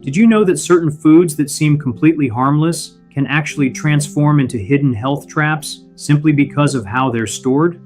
Did you know that certain foods that seem completely harmless can actually transform into hidden health traps simply because of how they're stored?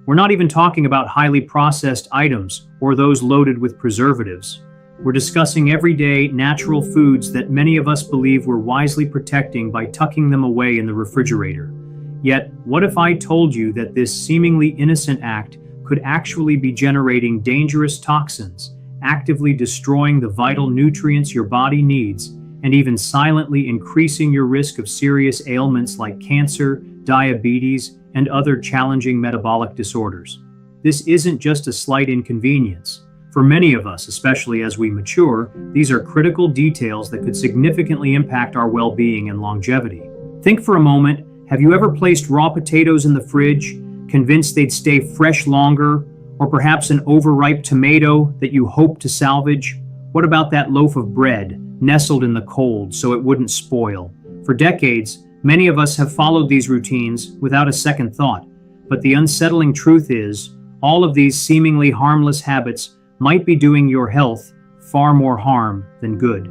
We're not even talking about highly processed items or those loaded with preservatives. We're discussing everyday, natural foods that many of us believe we're wisely protecting by tucking them away in the refrigerator. Yet, what if I told you that this seemingly innocent act could actually be generating dangerous toxins, actively destroying the vital nutrients your body needs, and even silently increasing your risk of serious ailments like cancer, diabetes, and other challenging metabolic disorders? This isn't just a slight inconvenience. For many of us, especially as we mature, these are critical details that could significantly impact our well-being and longevity. Think for a moment, have you ever placed raw potatoes in the fridge, convinced they'd stay fresh longer, or perhaps an overripe tomato that you hoped to salvage? What about that loaf of bread, nestled in the cold so it wouldn't spoil? For decades, many of us have followed these routines without a second thought. But the unsettling truth is, all of these seemingly harmless habits might be doing your health far more harm than good.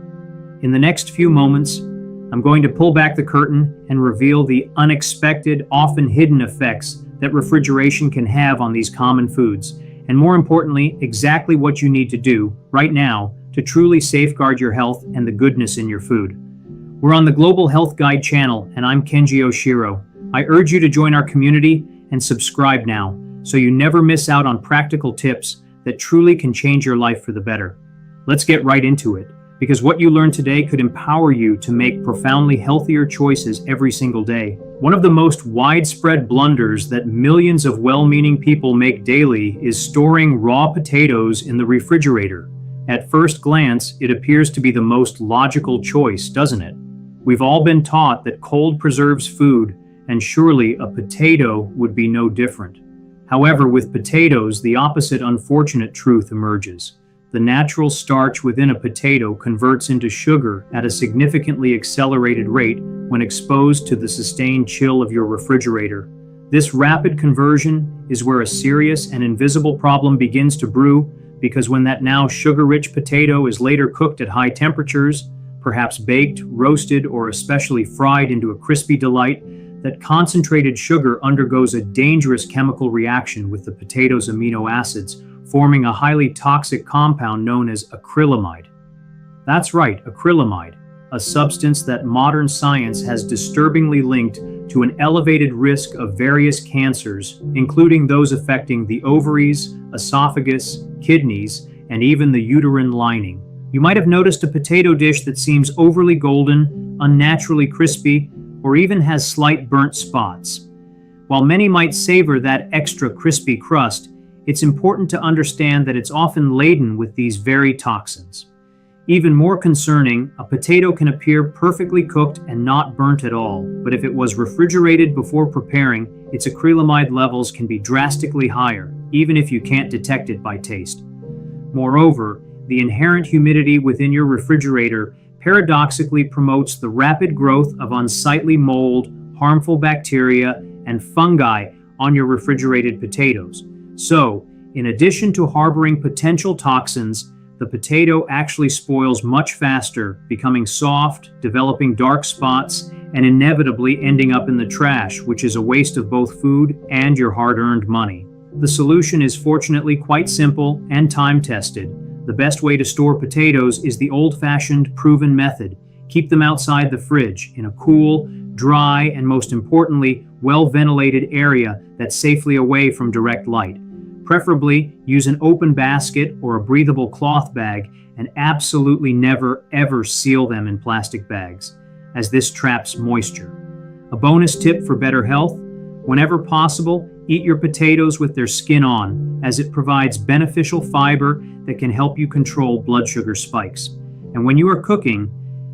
In the next few moments, I'm going to pull back the curtain and reveal the unexpected, often hidden effects that refrigeration can have on these common foods, and more importantly, exactly what you need to do right now to truly safeguard your health and the goodness in your food. We're on the Global Health Guide channel, and I'm Kenji Oshiro. I urge you to join our community and subscribe now so you never miss out on practical tips that truly can change your life for the better. Let's get right into it, because what you learn today could empower you to make profoundly healthier choices every single day. One of the most widespread blunders that millions of well-meaning people make daily is storing raw potatoes in the refrigerator. At first glance, it appears to be the most logical choice, doesn't it? We've all been taught that cold preserves food, and surely a potato would be no different. However, with potatoes, the opposite unfortunate truth emerges. The natural starch within a potato converts into sugar at a significantly accelerated rate when exposed to the sustained chill of your refrigerator. This rapid conversion is where a serious and invisible problem begins to brew, because when that now sugar-rich potato is later cooked at high temperatures, perhaps baked, roasted, or especially fried into a crispy delight, that concentrated sugar undergoes a dangerous chemical reaction with the potato's amino acids, forming a highly toxic compound known as acrylamide. That's right, acrylamide, a substance that modern science has disturbingly linked to an elevated risk of various cancers, including those affecting the ovaries, esophagus, kidneys, and even the uterine lining. You might have noticed a potato dish that seems overly golden, unnaturally crispy, or even has slight burnt spots. While many might savor that extra crispy crust, it's important to understand that it's often laden with these very toxins. Even more concerning, a potato can appear perfectly cooked and not burnt at all, but if it was refrigerated before preparing, its acrylamide levels can be drastically higher, even if you can't detect it by taste. Moreover, the inherent humidity within your refrigerator paradoxically promotes the rapid growth of unsightly mold, harmful bacteria, and fungi on your refrigerated potatoes. So, in addition to harboring potential toxins, the potato actually spoils much faster, becoming soft, developing dark spots, and inevitably ending up in the trash, which is a waste of both food and your hard-earned money. The solution is fortunately quite simple and time-tested. The best way to store potatoes is the old-fashioned, proven method. Keep them outside the fridge, in a cool, dry, and most importantly, well-ventilated area that's safely away from direct light. Preferably, use an open basket or a breathable cloth bag, and absolutely never, ever seal them in plastic bags, as this traps moisture. A bonus tip for better health: whenever possible, eat your potatoes with their skin on, as it provides beneficial fiber that can help you control blood sugar spikes. And when you are cooking,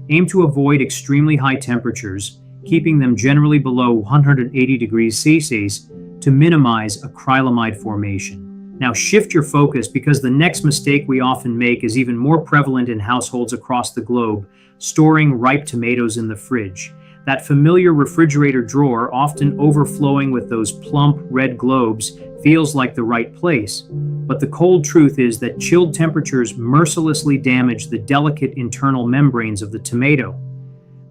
aim to avoid extremely high temperatures, keeping them generally below 180 degrees Celsius to minimize acrylamide formation. Now shift your focus, because the next mistake we often make is even more prevalent in households across the globe: storing ripe tomatoes in the fridge. That familiar refrigerator drawer, often overflowing with those plump red globes, feels like the right place. But the cold truth is that chilled temperatures mercilessly damage the delicate internal membranes of the tomato.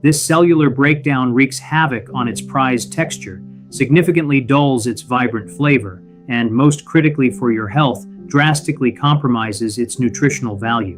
This cellular breakdown wreaks havoc on its prized texture, significantly dulls its vibrant flavor, and, most critically for your health, drastically compromises its nutritional value.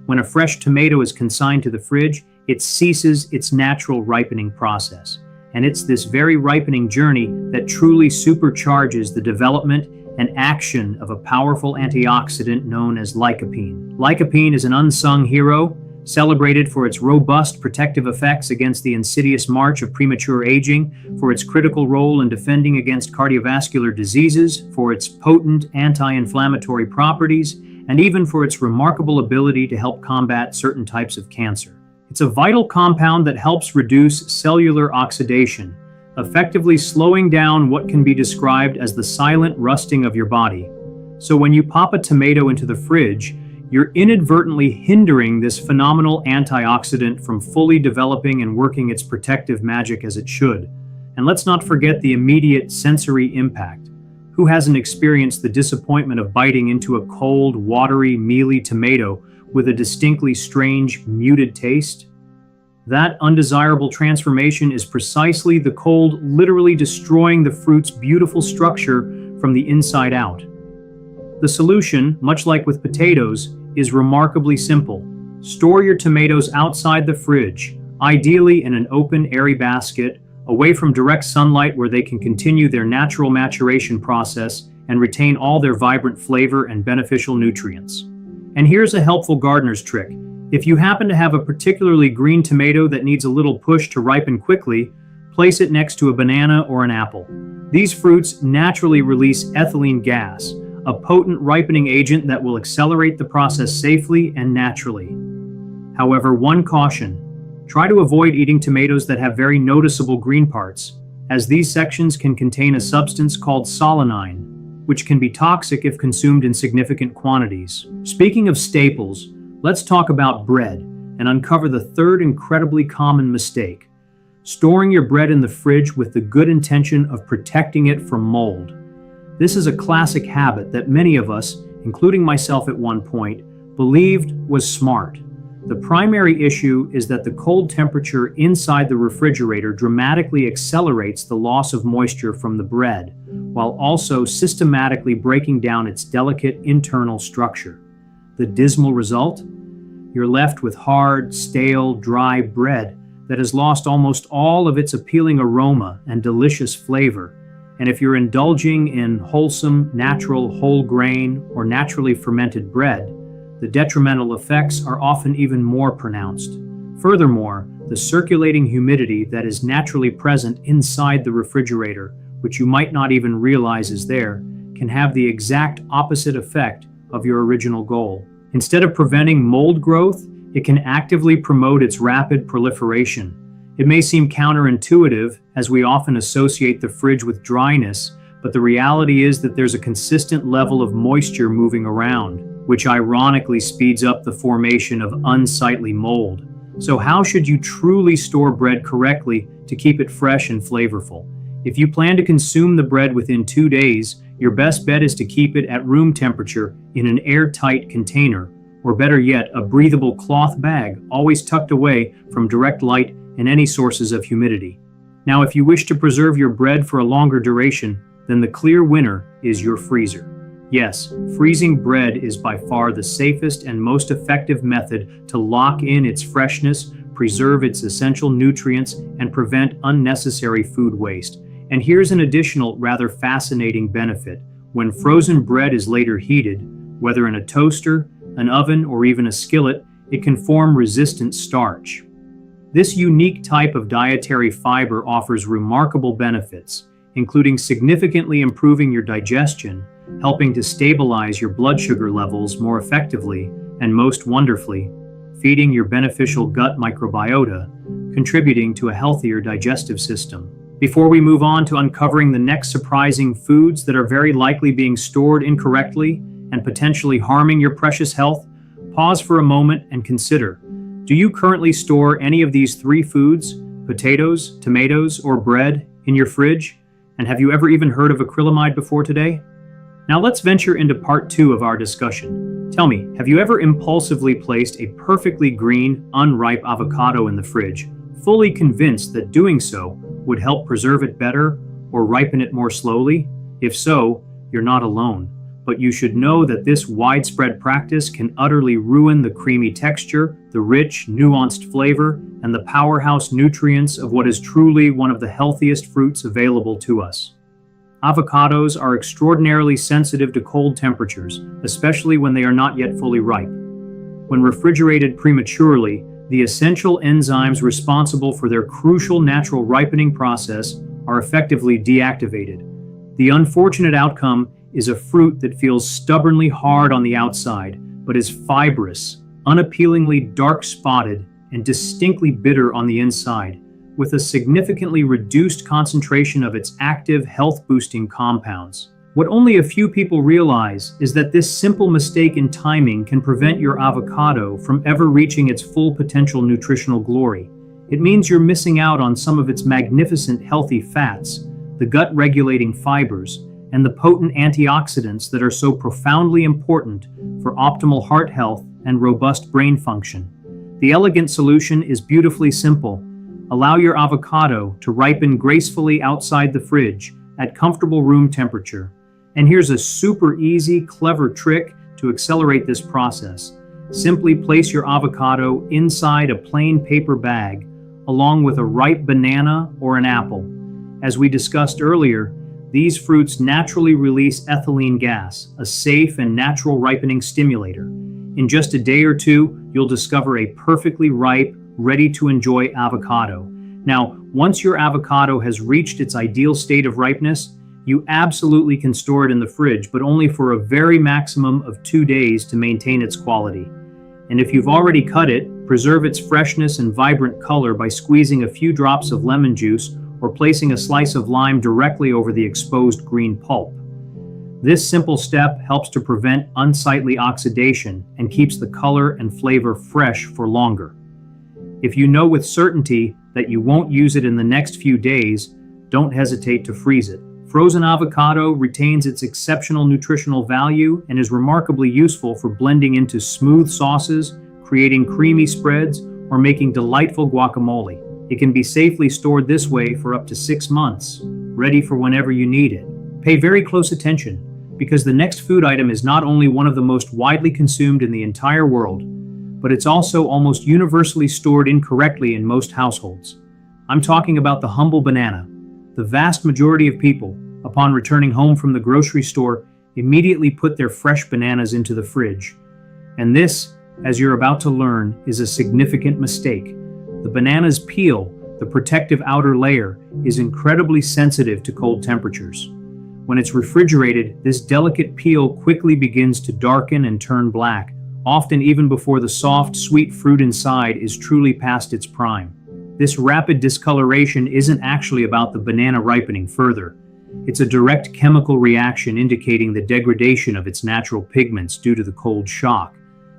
When a fresh tomato is consigned to the fridge, it ceases its natural ripening process. And it's this very ripening journey that truly supercharges the development and action of a powerful antioxidant known as lycopene. Lycopene is an unsung hero, celebrated for its robust protective effects against the insidious march of premature aging, for its critical role in defending against cardiovascular diseases, for its potent anti-inflammatory properties, and even for its remarkable ability to help combat certain types of cancer. It's a vital compound that helps reduce cellular oxidation, effectively slowing down what can be described as the silent rusting of your body. So when you pop a tomato into the fridge, you're inadvertently hindering this phenomenal antioxidant from fully developing and working its protective magic as it should. And let's not forget the immediate sensory impact. Who hasn't experienced the disappointment of biting into a cold, watery, mealy tomato with a distinctly strange, muted taste? That undesirable transformation is precisely the cold literally destroying the fruit's beautiful structure from the inside out. The solution, much like with potatoes, is remarkably simple. Store your tomatoes outside the fridge, ideally in an open, airy basket, away from direct sunlight where they can continue their natural maturation process and retain all their vibrant flavor and beneficial nutrients. And here's a helpful gardener's trick. If you happen to have a particularly green tomato that needs a little push to ripen quickly, place it next to a banana or an apple. These fruits naturally release ethylene gas, a potent ripening agent that will accelerate the process safely and naturally. However, one caution: try to avoid eating tomatoes that have very noticeable green parts, as these sections can contain a substance called solanine, which can be toxic if consumed in significant quantities. Speaking of staples, let's talk about bread and uncover the third incredibly common mistake: storing your bread in the fridge with the good intention of protecting it from mold. This is a classic habit that many of us, including myself at one point, believed was smart. The primary issue is that the cold temperature inside the refrigerator dramatically accelerates the loss of moisture from the bread, while also systematically breaking down its delicate internal structure. The dismal result? You're left with hard, stale, dry bread that has lost almost all of its appealing aroma and delicious flavor. And if you're indulging in wholesome, natural, whole grain, or naturally fermented bread, the detrimental effects are often even more pronounced. Furthermore, the circulating humidity that is naturally present inside the refrigerator, which you might not even realize is there, can have the exact opposite effect of your original goal. Instead of preventing mold growth, it can actively promote its rapid proliferation. It may seem counterintuitive, as we often associate the fridge with dryness, but the reality is that there's a consistent level of moisture moving around, which ironically speeds up the formation of unsightly mold. So how should you truly store bread correctly to keep it fresh and flavorful? If you plan to consume the bread within 2 days, your best bet is to keep it at room temperature in an airtight container, or better yet, a breathable cloth bag, always tucked away from direct light and any sources of humidity. Now, if you wish to preserve your bread for a longer duration, then the clear winner is your freezer. Yes, freezing bread is by far the safest and most effective method to lock in its freshness, preserve its essential nutrients, and prevent unnecessary food waste. And here's an additional, rather fascinating benefit. When frozen bread is later heated, whether in a toaster, an oven, or even a skillet, it can form resistant starch. This unique type of dietary fiber offers remarkable benefits, including significantly improving your digestion, helping to stabilize your blood sugar levels more effectively, and most wonderfully, feeding your beneficial gut microbiota, contributing to a healthier digestive system. Before we move on to uncovering the next surprising foods that are very likely being stored incorrectly and potentially harming your precious health, pause for a moment and consider: do you currently store any of these 3 foods, potatoes, tomatoes, or bread in your fridge? And have you ever even heard of acrylamide before today? Now let's venture into part 2 of our discussion. Tell me, have you ever impulsively placed a perfectly green, unripe avocado in the fridge, fully convinced that doing so would help preserve it better or ripen it more slowly? If so, you're not alone. But you should know that this widespread practice can utterly ruin the creamy texture, the rich, nuanced flavor, and the powerhouse nutrients of what is truly one of the healthiest fruits available to us. Avocados are extraordinarily sensitive to cold temperatures, especially when they are not yet fully ripe. When refrigerated prematurely, the essential enzymes responsible for their crucial natural ripening process are effectively deactivated. The unfortunate outcome is a fruit that feels stubbornly hard on the outside, but is fibrous, unappealingly dark-spotted, and distinctly bitter on the inside, with a significantly reduced concentration of its active health-boosting compounds. What only a few people realize is that this simple mistake in timing can prevent your avocado from ever reaching its full potential nutritional glory. It means you're missing out on some of its magnificent healthy fats, the gut-regulating fibers, and the potent antioxidants that are so profoundly important for optimal heart health and robust brain function. The elegant solution is beautifully simple. Allow your avocado to ripen gracefully outside the fridge at comfortable room temperature. And here's a super easy, clever trick to accelerate this process. Simply place your avocado inside a plain paper bag, along with a ripe banana or an apple. As we discussed earlier, these fruits naturally release ethylene gas, a safe and natural ripening stimulator. In just a day or two, you'll discover a perfectly ripe, ready-to-enjoy avocado. Now, once your avocado has reached its ideal state of ripeness, you absolutely can store it in the fridge, but only for a very maximum of 2 days to maintain its quality. And if you've already cut it, preserve its freshness and vibrant color by squeezing a few drops of lemon juice or placing a slice of lime directly over the exposed green pulp. This simple step helps to prevent unsightly oxidation and keeps the color and flavor fresh for longer. If you know with certainty that you won't use it in the next few days, don't hesitate to freeze it. Frozen avocado retains its exceptional nutritional value and is remarkably useful for blending into smooth sauces, creating creamy spreads, or making delightful guacamole. It can be safely stored this way for up to 6 months, ready for whenever you need it. Pay very close attention, because the next food item is not only one of the most widely consumed in the entire world, but it's also almost universally stored incorrectly in most households. I'm talking about the humble banana. The vast majority of people, upon returning home from the grocery store, immediately put their fresh bananas into the fridge. And this, as you're about to learn, is a significant mistake. The banana's peel, the protective outer layer, is incredibly sensitive to cold temperatures. When it's refrigerated, this delicate peel quickly begins to darken and turn black, often even before the soft, sweet fruit inside is truly past its prime. This rapid discoloration isn't actually about the banana ripening further. It's a direct chemical reaction indicating the degradation of its natural pigments due to the cold shock.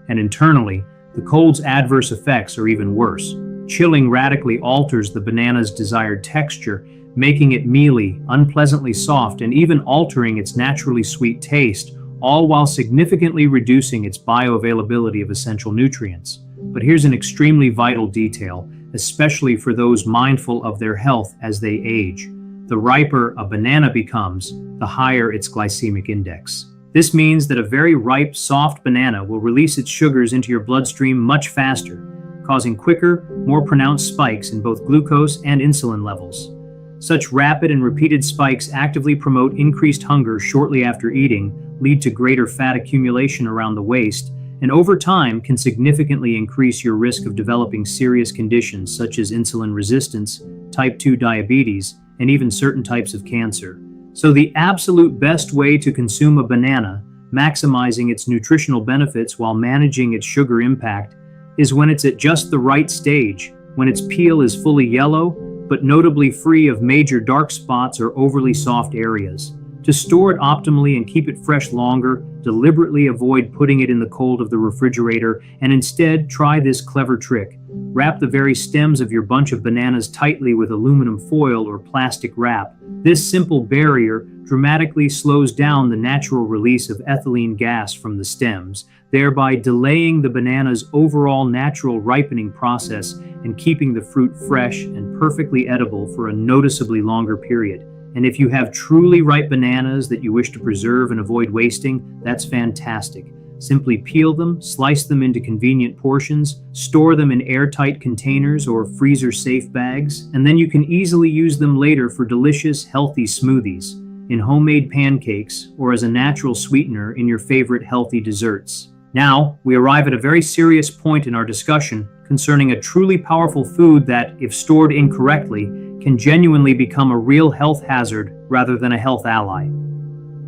And internally, the cold's adverse effects are even worse. Chilling radically alters the banana's desired texture, making it mealy, unpleasantly soft, and even altering its naturally sweet taste, all while significantly reducing its bioavailability of essential nutrients. But here's an extremely vital detail, especially for those mindful of their health as they age. The riper a banana becomes, the higher its glycemic index. This means that a very ripe, soft banana will release its sugars into your bloodstream much faster, causing quicker, more pronounced spikes in both glucose and insulin levels. Such rapid and repeated spikes actively promote increased hunger shortly after eating, lead to greater fat accumulation around the waist, and over time can significantly increase your risk of developing serious conditions such as insulin resistance, type 2 diabetes, and even certain types of cancer. So the absolute best way to consume a banana, maximizing its nutritional benefits while managing its sugar impact, is when it's at just the right stage, when its peel is fully yellow, but notably free of major dark spots or overly soft areas. To store it optimally and keep it fresh longer, deliberately avoid putting it in the cold of the refrigerator, and instead try this clever trick. Wrap the very stems of your bunch of bananas tightly with aluminum foil or plastic wrap. This simple barrier dramatically slows down the natural release of ethylene gas from the stems, thereby delaying the banana's overall natural ripening process and keeping the fruit fresh and perfectly edible for a noticeably longer period. And if you have truly ripe bananas that you wish to preserve and avoid wasting, that's fantastic. Simply peel them, slice them into convenient portions, store them in airtight containers or freezer-safe bags, and then you can easily use them later for delicious, healthy smoothies, in homemade pancakes, or as a natural sweetener in your favorite healthy desserts. Now, we arrive at a very serious point in our discussion concerning a truly powerful food that, if stored incorrectly, can genuinely become a real health hazard rather than a health ally.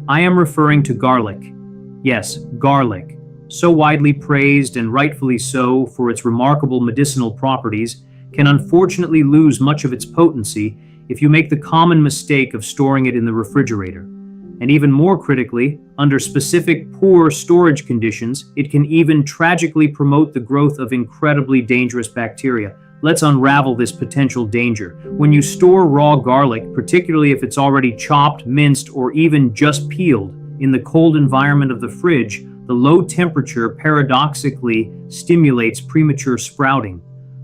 I am referring to garlic. Yes, garlic, so widely praised and rightfully so for its remarkable medicinal properties, can unfortunately lose much of its potency if you make the common mistake of storing it in the refrigerator. And even more critically, under specific poor storage conditions, it can even tragically promote the growth of incredibly dangerous bacteria. Let's unravel this potential danger. When you store raw garlic, particularly if it's already chopped, minced, or even just peeled, in the cold environment of the fridge, the low temperature paradoxically stimulates premature sprouting.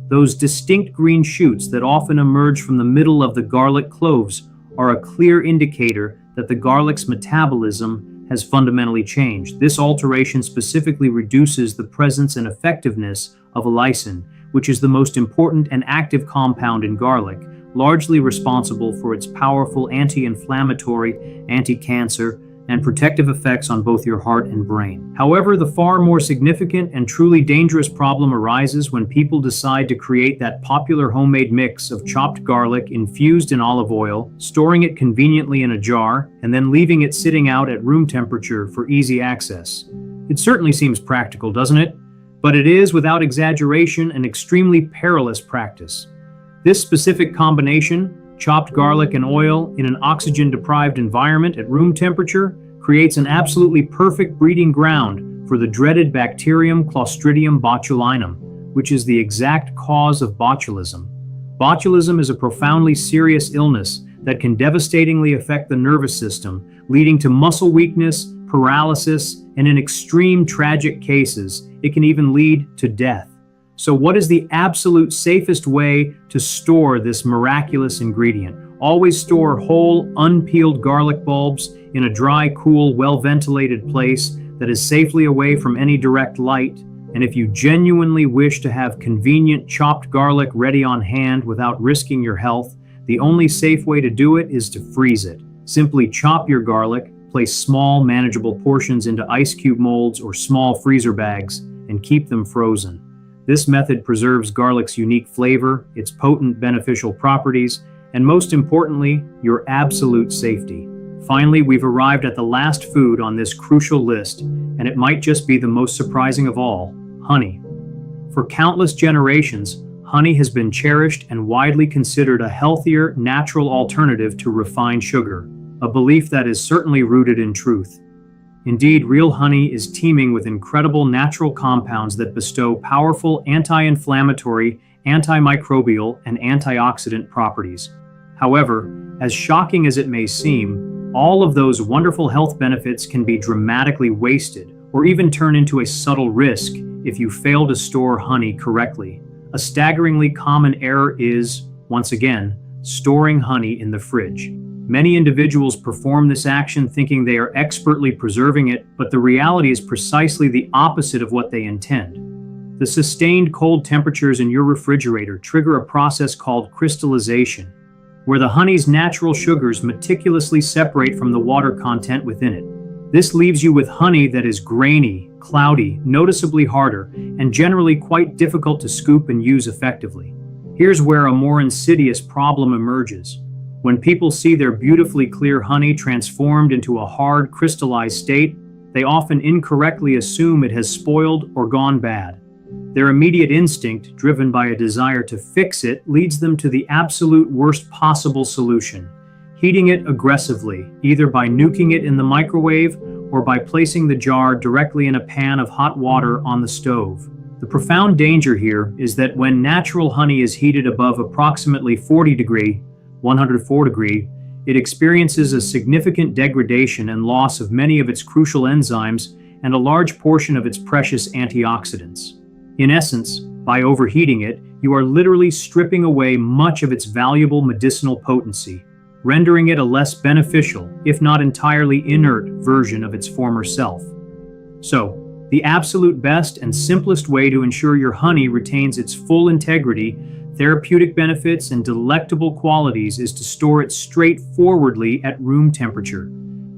Those distinct green shoots that often emerge from the middle of the garlic cloves are a clear indicator that the garlic's metabolism has fundamentally changed. This alteration specifically reduces the presence and effectiveness of allicin, which is the most important and active compound in garlic, largely responsible for its powerful anti-inflammatory, anti-cancer, and protective effects on both your heart and brain. However, the far more significant and truly dangerous problem arises when people decide to create that popular homemade mix of chopped garlic infused in olive oil, storing it conveniently in a jar, and then leaving it sitting out at room temperature for easy access. It certainly seems practical, doesn't it? But it is, without exaggeration, an extremely perilous practice. This specific combination, chopped garlic and oil in an oxygen-deprived environment at room temperature, creates an absolutely perfect breeding ground for the dreaded bacterium Clostridium botulinum, which is the exact cause of botulism. Botulism is a profoundly serious illness that can devastatingly affect the nervous system, leading to muscle weakness, paralysis, and in extreme tragic cases, it can even lead to death. So what is the absolute safest way to store this miraculous ingredient? Always store whole, unpeeled garlic bulbs in a dry, cool, well-ventilated place that is safely away from any direct light. And if you genuinely wish to have convenient chopped garlic ready on hand without risking your health, the only safe way to do it is to freeze it. Simply chop your garlic, place small, manageable portions into ice cube molds or small freezer bags, and keep them frozen. This method preserves garlic's unique flavor, its potent beneficial properties, and most importantly, your absolute safety. Finally, we've arrived at the last food on this crucial list, and it might just be the most surprising of all: honey. For countless generations, honey has been cherished and widely considered a healthier, natural alternative to refined sugar, a belief that is certainly rooted in truth. Indeed, real honey is teeming with incredible natural compounds that bestow powerful anti-inflammatory, antimicrobial, and antioxidant properties. However, as shocking as it may seem, all of those wonderful health benefits can be dramatically wasted or even turn into a subtle risk if you fail to store honey correctly. A staggeringly common error is, once again, storing honey in the fridge. Many individuals perform this action thinking they are expertly preserving it, but the reality is precisely the opposite of what they intend. The sustained cold temperatures in your refrigerator trigger a process called crystallization, where the honey's natural sugars meticulously separate from the water content within it. This leaves you with honey that is grainy, cloudy, noticeably harder, and generally quite difficult to scoop and use effectively. Here's where a more insidious problem emerges. When people see their beautifully clear honey transformed into a hard, crystallized state, they often incorrectly assume it has spoiled or gone bad. Their immediate instinct, driven by a desire to fix it, leads them to the absolute worst possible solution: heating it aggressively, either by nuking it in the microwave or by placing the jar directly in a pan of hot water on the stove. The profound danger here is that when natural honey is heated above approximately 40 degree, 104 degree, it experiences a significant degradation and loss of many of its crucial enzymes and a large portion of its precious antioxidants. In essence, by overheating it, you are literally stripping away much of its valuable medicinal potency, rendering it a less beneficial, if not entirely inert, version of its former self. So, the absolute best and simplest way to ensure your honey retains its full integrity, therapeutic benefits, and delectable qualities is to store it straightforwardly at room temperature.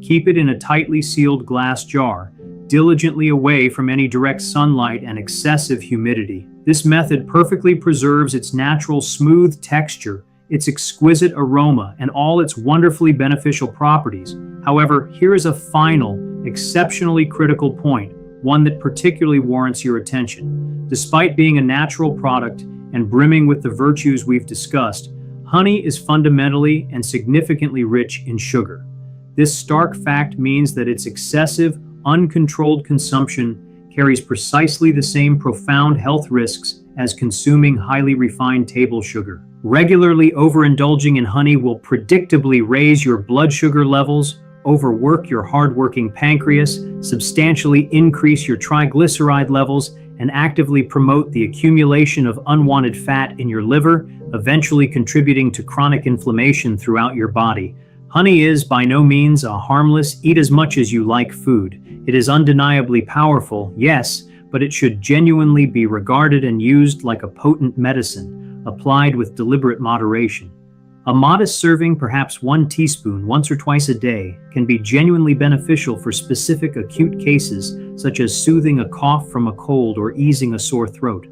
Keep it in a tightly sealed glass jar, diligently away from any direct sunlight and excessive humidity. This method perfectly preserves its natural smooth texture, its exquisite aroma, and all its wonderfully beneficial properties. However, here is a final, exceptionally critical point, one that particularly warrants your attention. Despite being a natural product and brimming with the virtues we've discussed, honey is fundamentally and significantly rich in sugar. This stark fact means that its excessive, uncontrolled consumption carries precisely the same profound health risks as consuming highly refined table sugar. Regularly overindulging in honey will predictably raise your blood sugar levels, overwork your hardworking pancreas, substantially increase your triglyceride levels, and actively promote the accumulation of unwanted fat in your liver, eventually contributing to chronic inflammation throughout your body. Honey is by no means a harmless, eat as much as you like food. It is undeniably powerful, yes, but it should genuinely be regarded and used like a potent medicine, applied with deliberate moderation. A modest serving, perhaps 1 teaspoon once or twice a day, can be genuinely beneficial for specific acute cases, such as soothing a cough from a cold or easing a sore throat.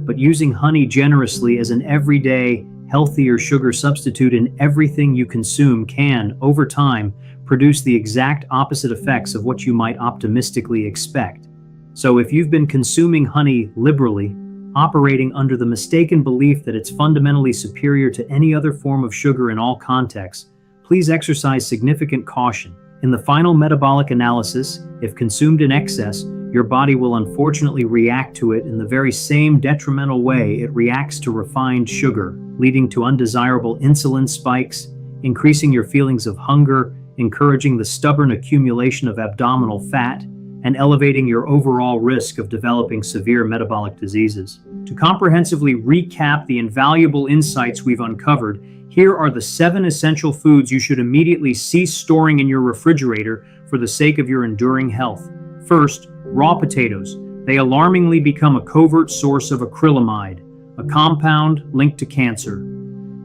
But using honey generously as an everyday, healthier sugar substitute in everything you consume can, over time, produce the exact opposite effects of what you might optimistically expect. So if you've been consuming honey liberally, operating under the mistaken belief that it's fundamentally superior to any other form of sugar in all contexts, please exercise significant caution. In the final metabolic analysis, if consumed in excess, your body will unfortunately react to it in the very same detrimental way it reacts to refined sugar, leading to undesirable insulin spikes, increasing your feelings of hunger, encouraging the stubborn accumulation of abdominal fat, and elevating your overall risk of developing severe metabolic diseases. To comprehensively recap the invaluable insights we've uncovered, here are the 7 essential foods you should immediately cease storing in your refrigerator for the sake of your enduring health. First, raw potatoes. They alarmingly become a covert source of acrylamide, a compound linked to cancer.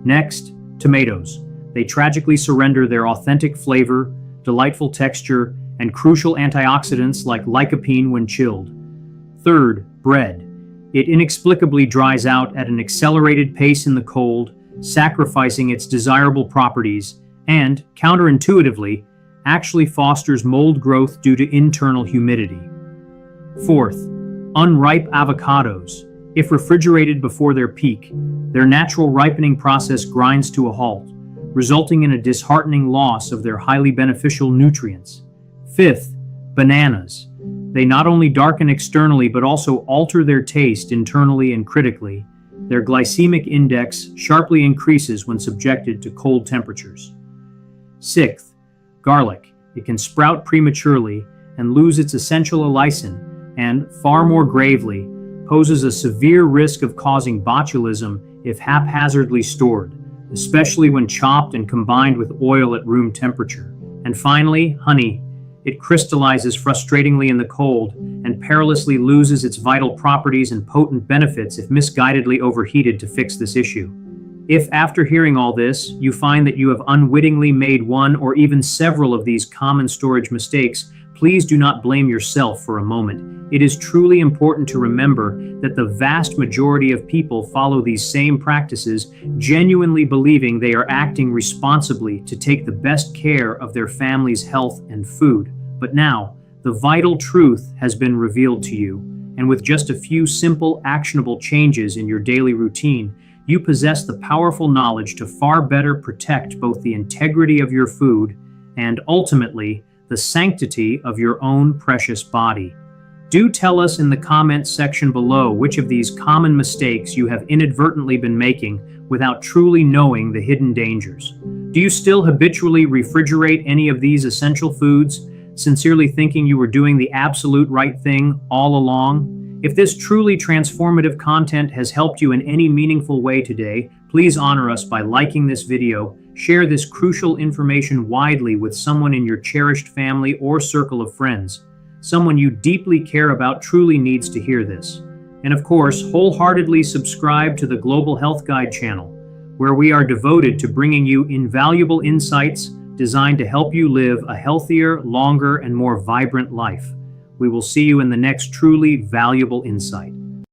Next, tomatoes. They tragically surrender their authentic flavor, delightful texture, and crucial antioxidants like lycopene when chilled. Third, bread. It inexplicably dries out at an accelerated pace in the cold, sacrificing its desirable properties, and, counterintuitively, actually fosters mold growth due to internal humidity. Fourth, unripe avocados. If refrigerated before their peak, their natural ripening process grinds to a halt, resulting in a disheartening loss of their highly beneficial nutrients. Fifth, bananas. They not only darken externally but also alter their taste internally and critically. Their glycemic index sharply increases when subjected to cold temperatures. Sixth, garlic. It can sprout prematurely and lose its essential allicin, and, far more gravely, poses a severe risk of causing botulism if haphazardly stored, especially when chopped and combined with oil at room temperature. And finally, honey. It crystallizes frustratingly in the cold and perilously loses its vital properties and potent benefits if misguidedly overheated to fix this issue. If, after hearing all this, you find that you have unwittingly made one or even several of these common storage mistakes, please do not blame yourself for a moment. It is truly important to remember that the vast majority of people follow these same practices, genuinely believing they are acting responsibly to take the best care of their family's health and food. But now, the vital truth has been revealed to you, and with just a few simple, actionable changes in your daily routine, you possess the powerful knowledge to far better protect both the integrity of your food and, ultimately, the sanctity of your own precious body. Do tell us in the comments section below which of these common mistakes you have inadvertently been making without truly knowing the hidden dangers. Do you still habitually refrigerate any of these essential foods, sincerely thinking you were doing the absolute right thing all along? If this truly transformative content has helped you in any meaningful way today, please honor us by liking this video, share this crucial information widely with someone in your cherished family or circle of friends. Someone you deeply care about truly needs to hear this. And of course, wholeheartedly subscribe to the Global Health Guide channel, where we are devoted to bringing you invaluable insights designed to help you live a healthier, longer, and more vibrant life. We will see you in the next truly valuable insight.